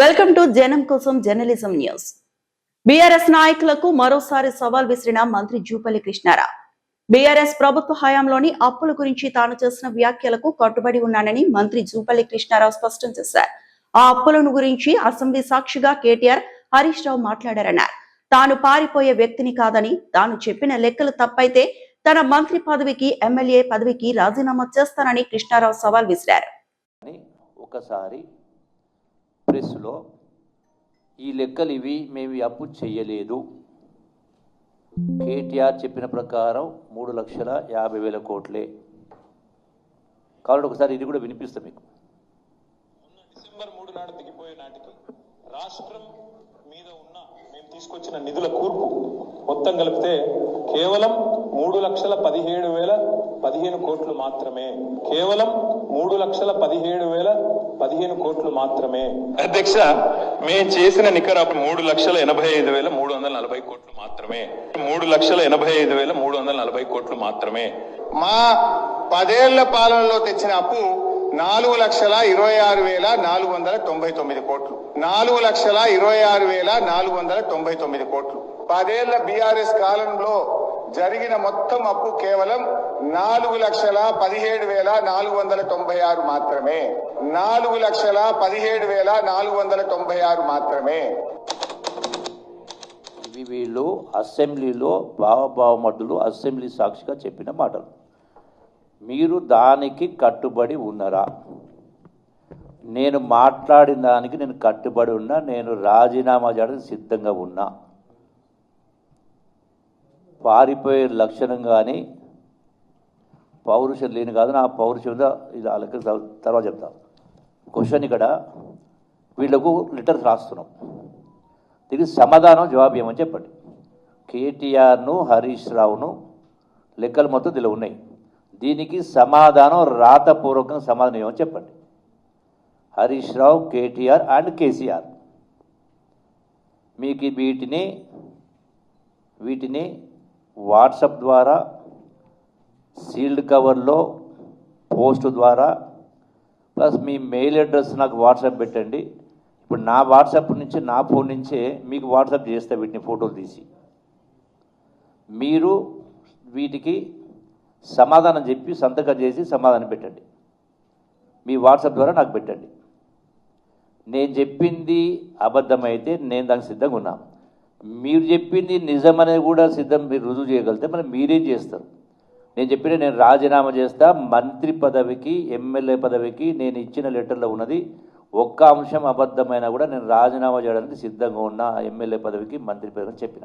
Welcome to జనం కోసం journalism news. BRS నాయకులకు మరోసారి సవాల్ విసిరిన మంత్రి జూపల్లి కృష్ణారావు. బీఆర్ఎస్ ప్రభుత్వ హయాంలోని అప్పుల గురించి తాను చేసిన వ్యాఖ్యలకు కట్టుబడి ఉన్నానని మంత్రి జూపల్లి కృష్ణారావు స్పష్టం చేశారు. ఆ అప్పులను గురించి అసెంబ్లీ సాక్షిగా కేటీఆర్, హరీష్ రావు మాట్లాడారన్నారు. తాను పారిపోయే వ్యక్తిని కాదని, తాను చెప్పిన లెక్కలు తప్పైతే తన మంత్రి పదవికి, ఎమ్మెల్యే పదవికి రాజీనామా చేస్తానని కృష్ణారావు సవాల్ విసిరారు. ఒకసారి ప్రెస్లో ఈ లెక్కలు ఇవి, మేము అప్పు చేయలేదు, కేటీఆర్ చెప్పిన ప్రకారం 3,50,000 కోట్లే. కాబట్టి ఒకసారి ఇది కూడా వినిపిస్తాం మీకు. డిసెంబర్ 3 నాడు దిగిపోయే నాటికి రాష్ట్రం మీద ఉన్న మేము తీసుకొచ్చిన నిధుల కూర్పు మొత్తం కలిపితే కేవలం 3,17,015 కోట్లు మాత్రమే. కేవలం 3,17,015 కోట్లు మాత్రమే. అధ్యక్ష, మేము చేసిన నికర 3,85,340 కోట్లు మాత్రమే. 3,85,340 కోట్లు మాత్రమే. మా 10 ఏళ్ల పాలనలో తెచ్చిన అప్పు 4,26,499 కోట్లు. 4,26,499 కోట్లు. 10 ఏళ్ల బీఆర్ఎస్ కాలంలో జరిగిన మొత్తం అప్పు కేవలం 4,17,496 మాత్రమే. 4,17,496 మాత్రమే. ఇవి వీళ్ళు అసెంబ్లీలో బావబావమడ్డులు అసెంబ్లీ సాక్షిగా చెప్పిన మాటలు. మీరు దానికి కట్టుబడి ఉన్నారా? నేను మాట్లాడిన దానికి నేను కట్టుబడి ఉన్నా. నేను రాజీనామా చేయడానికి సిద్ధంగా ఉన్నా. పారిపోయే లక్షణం కానీ పౌరుషం లేని కాదు. నా పౌరుషం ఇది వాళ్ళకి తర్వాత చెప్తాను. క్వశ్చన్ ఇక్కడ వీళ్ళకు లెటర్స్ రాస్తున్నాం, దీనికి సమాధానం జవాబు ఏమని చెప్పండి. కేటీఆర్ను, హరీష్ రావును లెక్కలు మొత్తం దీనిలో ఉన్నాయి. దీనికి సమాధానం రాతపూర్వకంగా సమాధానం ఏమని చెప్పండి. హరీష్ రావు, కేటీఆర్ అండ్ కేసీఆర్ మీకు వీటిని వాట్సాప్ ద్వారా, సీల్డ్ కవర్లో, పోస్ట్ ద్వారా, ప్లస్ మీ మెయిల్ అడ్రస్ నాకు వాట్సాప్ పెట్టండి. ఇప్పుడు నా వాట్సాప్ నుంచి, నా ఫోన్ నుంచే మీకు వాట్సాప్ చేస్తే వీటిని ఫోటోలు తీసి మీరు వీటికి సమాధానం చెప్పి సంతకం చేసి సమాధానం పెట్టండి. మీ వాట్సాప్ ద్వారా నాకు పెట్టండి. నేను చెప్పింది అబద్ధమైతే నేను దానికి సిద్ధంగా ఉన్నా. మీరు చెప్పింది నిజమనేది కూడా మీరు రుజువు చేయగలిగితే మరి మీరేం చేస్తారు? నేను చెప్పిన నేను రాజీనామా చేస్తా. మంత్రి పదవికి, ఎమ్మెల్యే పదవికి నేను ఇచ్చిన లెటర్లో ఉన్నది ఒక్క అంశం అబద్ధమైనా కూడా నేను రాజీనామా చేయడానికి సిద్ధంగా ఉన్నా. ఎమ్మెల్యే పదవికి, మంత్రి పదవికి చెప్పిన.